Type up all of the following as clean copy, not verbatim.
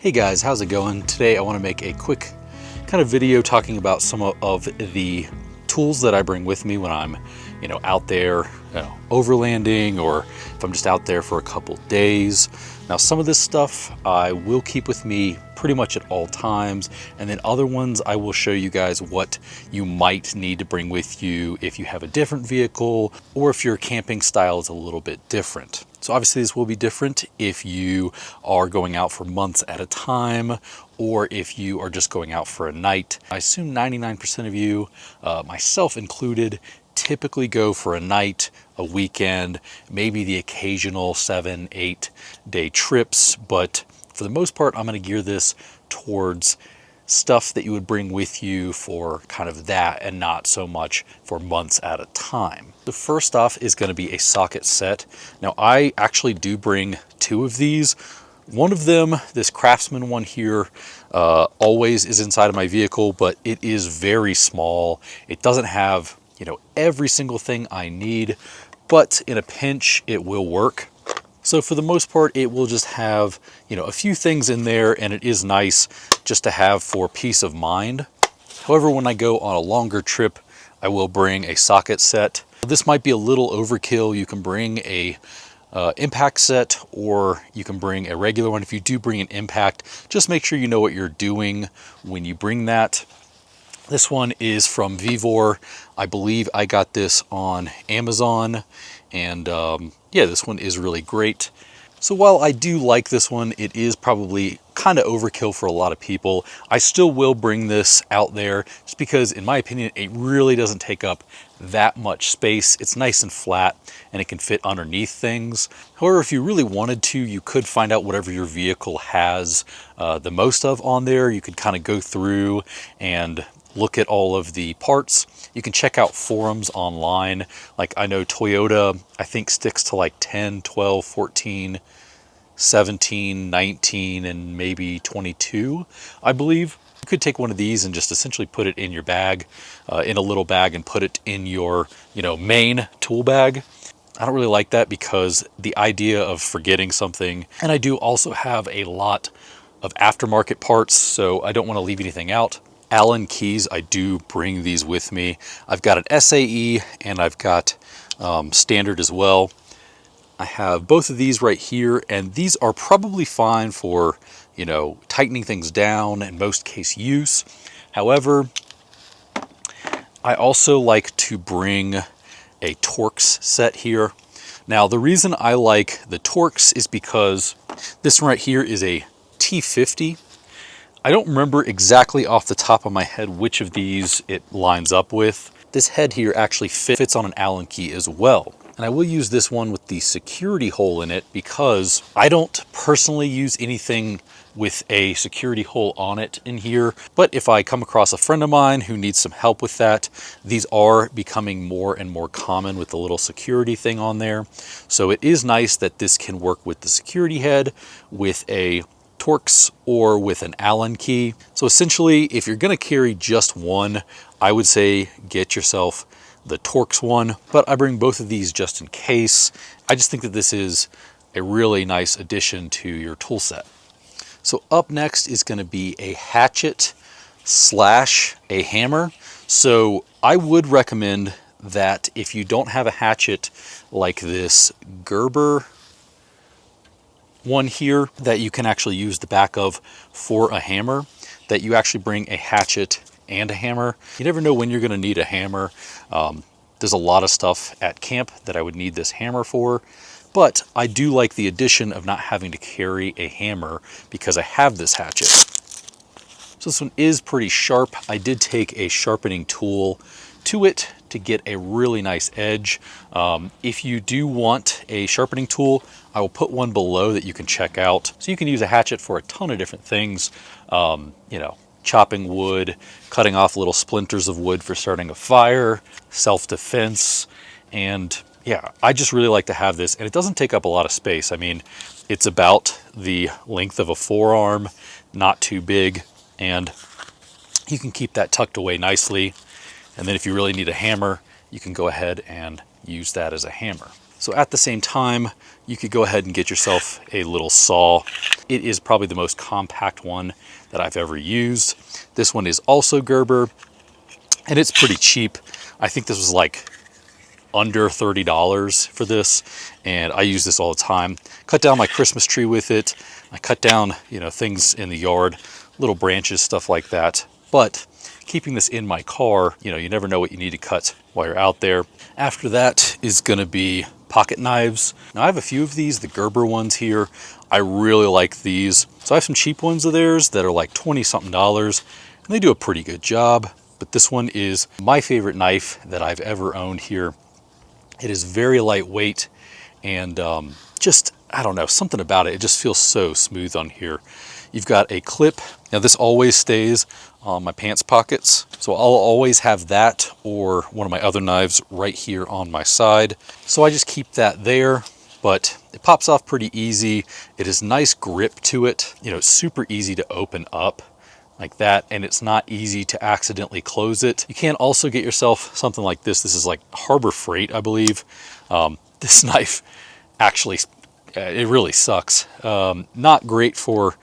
Hey guys, how's it going? Today I want to make a quick kind of video talking about some of the tools that I bring with me when I'm, out there, overlanding, or if I'm just out there for a couple days. Now, some of this stuff I will keep with me pretty much at all times, and then other ones I will show you guys what you might need to bring with you if you have a different vehicle or if your camping style is a little bit different. So obviously this will be different if you are going out for months at a time or if you are just going out for a night. I assume 99% of you, myself included, typically go for a night, a weekend, maybe the occasional 7-8 day trips, but for the most part I'm going to gear this towards stuff that you would bring with you for kind of that and not so much for months at a time. The first off is going to be a socket set. Now I actually do bring two of these. One of them, this Craftsman one here, always is inside of my vehicle, but it is very small. It doesn't have, every single thing I need, but in a pinch it will work. So for the most part, it will just have, a few things in there, and it is nice just to have for peace of mind. However, when I go on a longer trip, I will bring a socket set. This might be a little overkill. You can bring a impact set, or you can bring a regular one. If you do bring an impact, just make sure you know what you're doing when you bring that. This one is from Vivor. I believe I got this on Amazon, and yeah, this one is really great. So while I do like this one, it is probably kind of overkill for a lot of people. I still will bring this out there just because, in my opinion, it really doesn't take up that much space. It's nice and flat and it can fit underneath things. However, if you really wanted to, you could find out whatever your vehicle has the most of on there. You could kind of go through and look at all of the parts. You can check out forums online. Like I know Toyota, I think, sticks to like 10, 12, 14, 17, 19, and maybe 22, I believe. You could take one of these and just essentially put it in your bag, in a little bag, and put it in your, main tool bag. I don't really like that because the idea of forgetting something, and I do also have a lot of aftermarket parts, so I don't want to leave anything out. Allen keys, I do bring these with me. I've got an SAE and I've got standard as well. I have both of these right here, and these are probably fine for, tightening things down in most case use. However, I also like to bring a Torx set here. Now, the reason I like the Torx is because this one right here is a T50. I don't remember exactly off the top of my head which of these it lines up with. This head here actually fits on an Allen key as well. And I will use this one with the security hole in it because I don't personally use anything with a security hole on it in here. But if I come across a friend of mine who needs some help with that, these are becoming more and more common with the little security thing on there. So it is nice that this can work with the security head, with a Torx, or with an Allen key. So essentially, if you're going to carry just one, I would say get yourself the Torx one, but I bring both of these just in case. I just think that this is a really nice addition to your tool set. So up next is going to be a hatchet slash a hammer. So I would recommend that if you don't have a hatchet like this Gerber one here that you can actually use the back of for a hammer, that you actually bring a hatchet and a hammer. You never know when you're going to need a hammer. There's a lot of stuff at camp that I would need this hammer for, but I do like the addition of not having to carry a hammer because I have this hatchet. So this one is pretty sharp. I did take a sharpening tool to it to get a really nice edge. If you do want a sharpening tool, I will put one below that you can check out. So you can use a hatchet for a ton of different things. Chopping wood, cutting off little splinters of wood for starting a fire, self-defense, and yeah, I just really like to have this, and it doesn't take up a lot of space. I mean, it's about the length of a forearm, not too big, and you can keep that tucked away nicely. And then if you really need a hammer, you can go ahead and use that as a hammer. So at the same time, you could go ahead and get yourself a little saw. It is probably the most compact one that I've ever used. This one is also Gerber, and it's pretty cheap. I think this was like under $30 for this, and I use this all the time. Cut down my Christmas tree with it. I cut down, things in the yard, little branches, stuff like that. But keeping this in my car, you never know what you need to cut while you're out there. After that is going to be pocket knives. Now I have a few of these, the Gerber ones here. I really like these. So I have some cheap ones of theirs that are like 20 something dollars, and they do a pretty good job. But this one is my favorite knife that I've ever owned here. It is very lightweight, and I don't know, something about it. It just feels so smooth on here. You've got a clip. Now this always stays on my pants pockets, so I'll always have that or one of my other knives right here on my side. So I just keep that there, but it pops off pretty easy. It has nice grip to it. It's super easy to open up like that, and it's not easy to accidentally close it. You can also get yourself something like this. This is like Harbor Freight, I believe. This knife actually, it really sucks. Not great for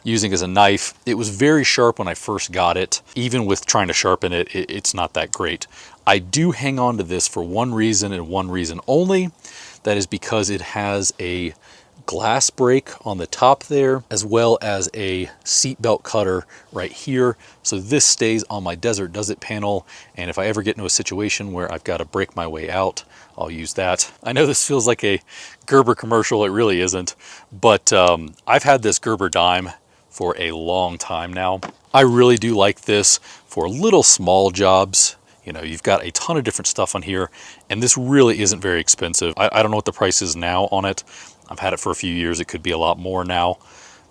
using as a knife. It was very sharp when I first got it. Even with trying to sharpen it, it's not that great. I do hang on to this for one reason and one reason only. That is because it has a glass break on the top there, as well as a seatbelt cutter right here. So this stays on my Desert Does It panel, and if I ever get into a situation where I've got to break my way out, I'll use that. I know this feels like a Gerber commercial. It really isn't, but I've had this Gerber dime for a long time now. I really do like this for little small jobs. You've got a ton of different stuff on here, and this really isn't very expensive. I don't know what the price is now on it. I've had it for a few years. It could be a lot more now,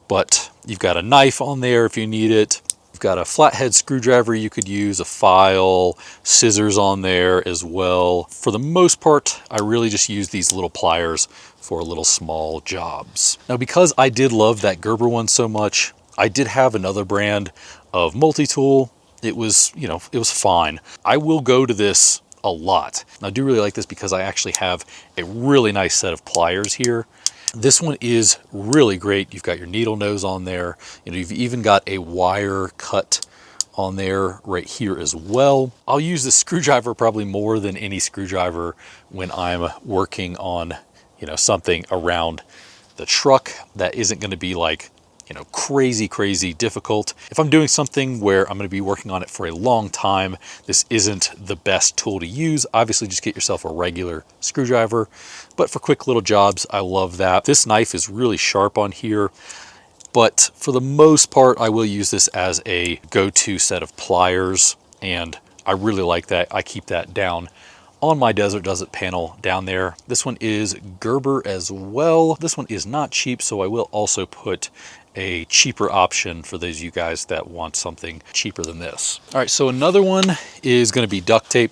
but you've got a knife on there if you need it. You've got a flathead screwdriver you could use, a file, scissors on there as well. For the most part, I really just use these little pliers for little small jobs. Now, because I did love that Gerber one so much, I did have another brand of multi-tool. It was, it was fine. I will go to this a lot. And I do really like this because I actually have a really nice set of pliers here. This one is really great. You've got your needle nose on there. You've even got a wire cut on there right here as well. I'll use this screwdriver probably more than any screwdriver when I'm working on, something around the truck that isn't going to be like, crazy difficult. If I'm doing something where I'm going to be working on it for a long time, this isn't the best tool to use. Obviously, just get yourself a regular screwdriver. But for quick little jobs, I love that. This knife is really sharp on here, but for the most part, I will use this as a go-to set of pliers, and I really like that. I keep that down on my Desert Does It panel down there. This one is Gerber as well. This one is not cheap, so I will also put a cheaper option for those of you guys that want something cheaper than this. All right, so another one is going to be duct tape.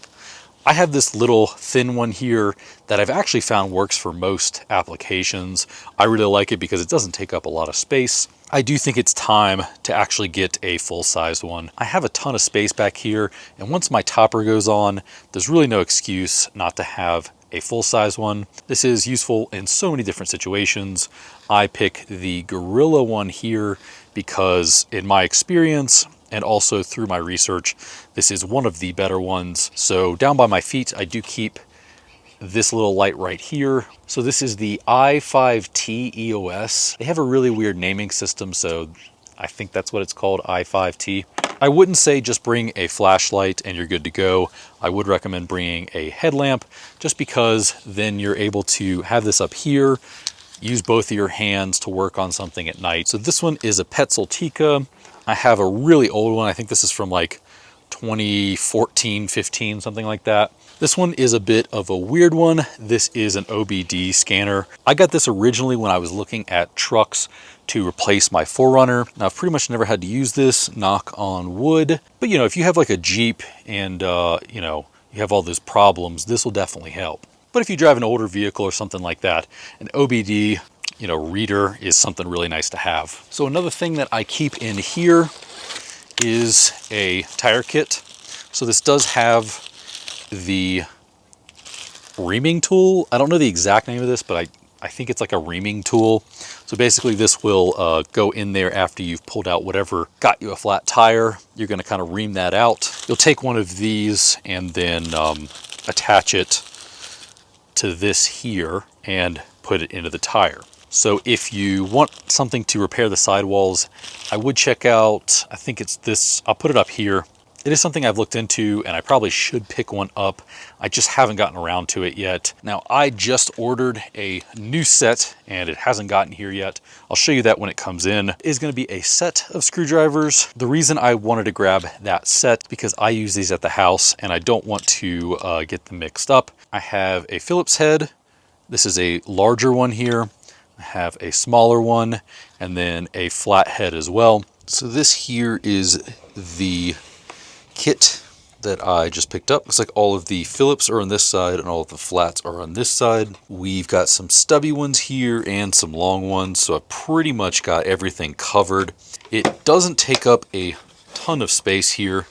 I have this little thin one here that I've actually found works for most applications. I really like it because it doesn't take up a lot of space. I do think it's time to actually get a full-size one. I have a ton of space back here, and once my topper goes on, there's really no excuse not to have a full-size one. This is useful in so many different situations. I pick the Gorilla one here because in my experience, and also through my research, this is one of the better ones. So down by my feet, I do keep this little light right here. So this is the i5T EOS. They have a really weird naming system, so I think that's what it's called, i5T. I wouldn't say just bring a flashlight and you're good to go. I would recommend bringing a headlamp, just because then you're able to have this up here, use both of your hands to work on something at night. So this one is a Petzl. I have a really old one. I think this is from like 2014, 15, something like that. This one is a bit of a weird one. This is an OBD scanner. I got this originally when I was looking at trucks to replace my 4Runner. Now, I've pretty much never had to use this, knock on wood. But if you have like a Jeep and you have all those problems, this will definitely help. But if you drive an older vehicle or something like that, an OBD reader is something really nice to have. So another thing that I keep in here is a tire kit. So this does have the reaming tool. I don't know the exact name of this, but I think it's like a reaming tool. So basically this will go in there after you've pulled out whatever got you a flat tire. You're going to kind of ream that out. You'll take one of these and then attach it to this here and put it into the tire. So if you want something to repair the sidewalls, I would check out, I think it's this, I'll put it up here. It is something I've looked into and I probably should pick one up. I just haven't gotten around to it yet. Now I just ordered a new set and it hasn't gotten here yet. I'll show you that when it comes in. It is going to be a set of screwdrivers. The reason I wanted to grab that set because I use these at the house and I don't want to get them mixed up. I have a Phillips head. This is a larger one here. I have a smaller one and then a flat head as well. So this here is the kit that I just picked up. Looks like all of the Phillips are on this side and all of the flats are on this side. We've got some stubby ones here and some long ones, so I pretty much got everything covered. It doesn't take up a ton of space here,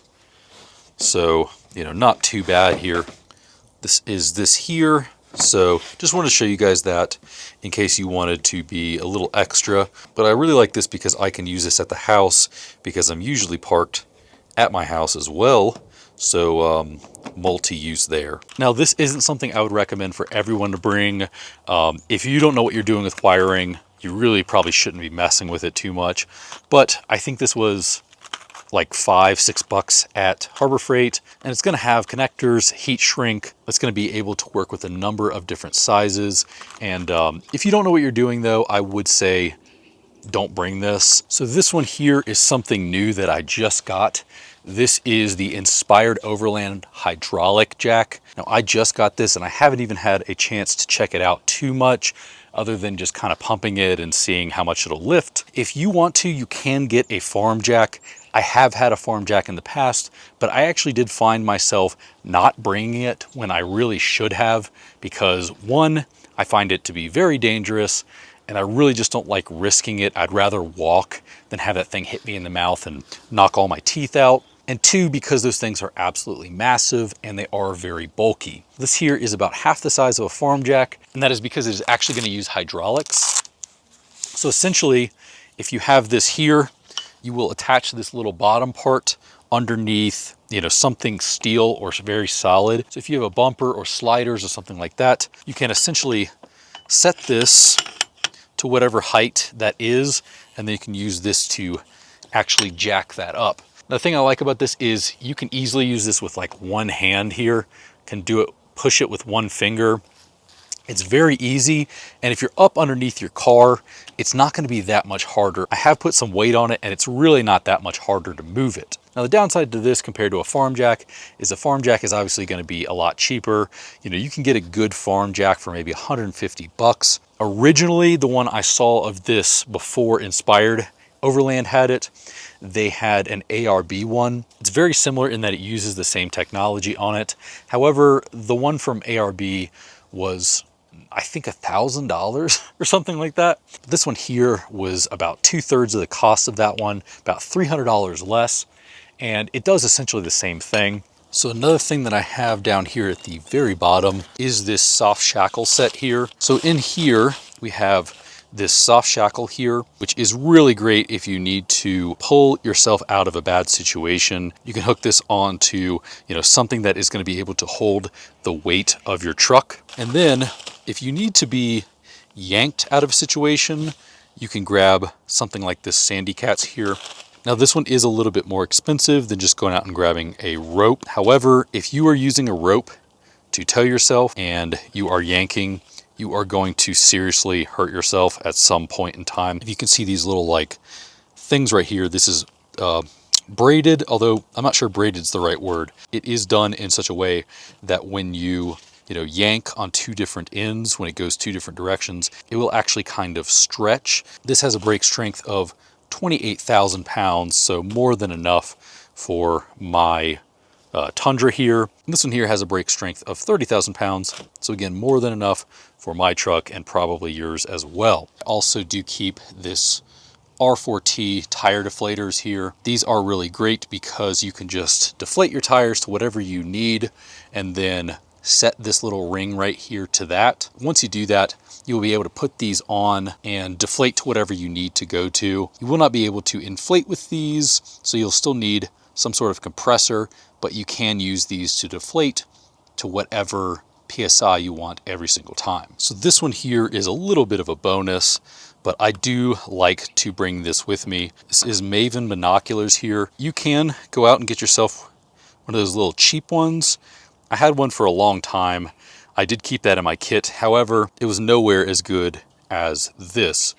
so not too bad here. This is this here, so just wanted to show you guys that in case you wanted to be a little extra. But I really like this because I can use this at the house because I'm usually parked at my house as well, so multi-use there. Now this isn't something I would recommend for everyone to bring. If you don't know what you're doing with wiring, you really probably shouldn't be messing with it too much, but I think this was like $5-6 at Harbor Freight, and it's going to have connectors, heat shrink. It's going to be able to work with a number of different sizes, and if you don't know what you're doing though, I would say don't bring this. So this one here is something new that I just got. This is the Inspired Overland hydraulic jack. Now I just got this and I haven't even had a chance to check it out too much other than just kind of pumping it and seeing how much it'll lift. If you want to, you can get a farm jack. I have had a farm jack in the past, but I actually did find myself not bringing it when I really should have because one, I find it to be very dangerous and I really just don't like risking it. I'd rather walk than have that thing hit me in the mouth and knock all my teeth out. And two, because those things are absolutely massive and they are very bulky. This here is about half the size of a farm jack, and that is because it is actually going to use hydraulics. So essentially, if you have this here, you will attach this little bottom part underneath, something steel or very solid. So if you have a bumper or sliders or something like that, you can essentially set this to whatever height that is, and then you can use this to actually jack that up. The thing I like about this is you can easily use this with like one hand here, can do it, push it with one finger. It's very easy, and if you're up underneath your car, it's not going to be that much harder. I have put some weight on it, and it's really not that much harder to move it. Now, the downside to this compared to a farm jack is a farm jack is obviously going to be a lot cheaper. You can get a good farm jack for maybe $150. Originally, the one I saw of this before Inspired Overland had it, they had an ARB one. It's very similar in that it uses the same technology on it. However, the one from ARB was, I think, $1,000 or something like that. This one here was about 2/3 of the cost of that one, about $300 less, and it does essentially the same thing. So another thing that I have down here at the very bottom is this soft shackle set here. So in here we have this soft shackle here, which is really great if you need to pull yourself out of a bad situation. You can hook this onto, something that is going to be able to hold the weight of your truck. And then if you need to be yanked out of a situation, you can grab something like this Sandy Cats here. Now this one is a little bit more expensive than just going out and grabbing a rope. However, if you are using a rope to tow yourself and you are yanking, you are going to seriously hurt yourself at some point in time. If you can see these little things right here, this is braided, although I'm not sure braided is the right word. It is done in such a way that when you yank on two different ends, when it goes two different directions, it will actually kind of stretch. This has a brake strength of 28,000 pounds, so more than enough for my Tundra here. And this one here has a brake strength of 30,000 pounds. So again, more than enough for my truck and probably yours as well. I also do keep this R4T tire deflators here. These are really great because you can just deflate your tires to whatever you need and then set this little ring right here to that. Once you do that, you'll be able to put these on and deflate to whatever you need to go to. You will not be able to inflate with these, so you'll still need some sort of compressor, but you can use these to deflate to whatever PSI you want every single time. So this one here is a little bit of a bonus, but I do like to bring this with me. This is Maven binoculars here. You can go out and get yourself one of those little cheap ones. I had one for a long time. I did keep that in my kit. However, it was nowhere as good as this.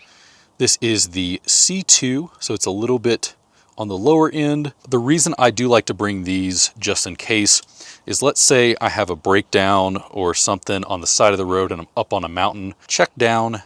This is the C2, so it's a little bit on the lower end. The reason I do like to bring these just in case is, let's say I have a breakdown or something on the side of the road and I'm up on a mountain. Check down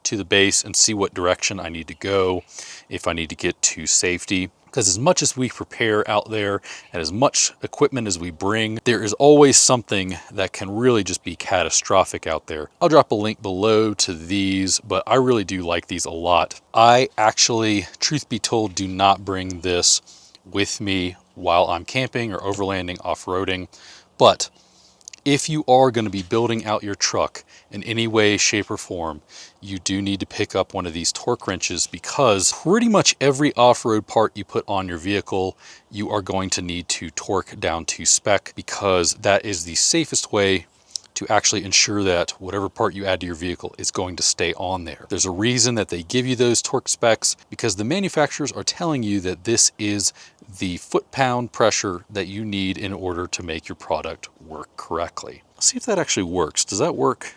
to the base and see what direction I need to go if I need to get to safety. Because as much as we prepare out there and as much equipment as we bring, there is always something that can really just be catastrophic out there. I'll drop a link below to these, but I really do like these a lot. I actually, truth be told, do not bring this with me while I'm camping or overlanding, off-roading, but if you are going to be building out your truck in any way, shape, or form, you do need to pick up one of these torque wrenches, because pretty much every off-road part you put on your vehicle, you are going to need to torque down to spec, because that is the safest way to actually ensure that whatever part you add to your vehicle is going to stay on there. There's a reason that they give you those torque specs, because the manufacturers are telling you that this is the foot-pound pressure that you need in order to make your product work correctly. Let's see if that actually works. Does that work?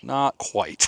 Not quite.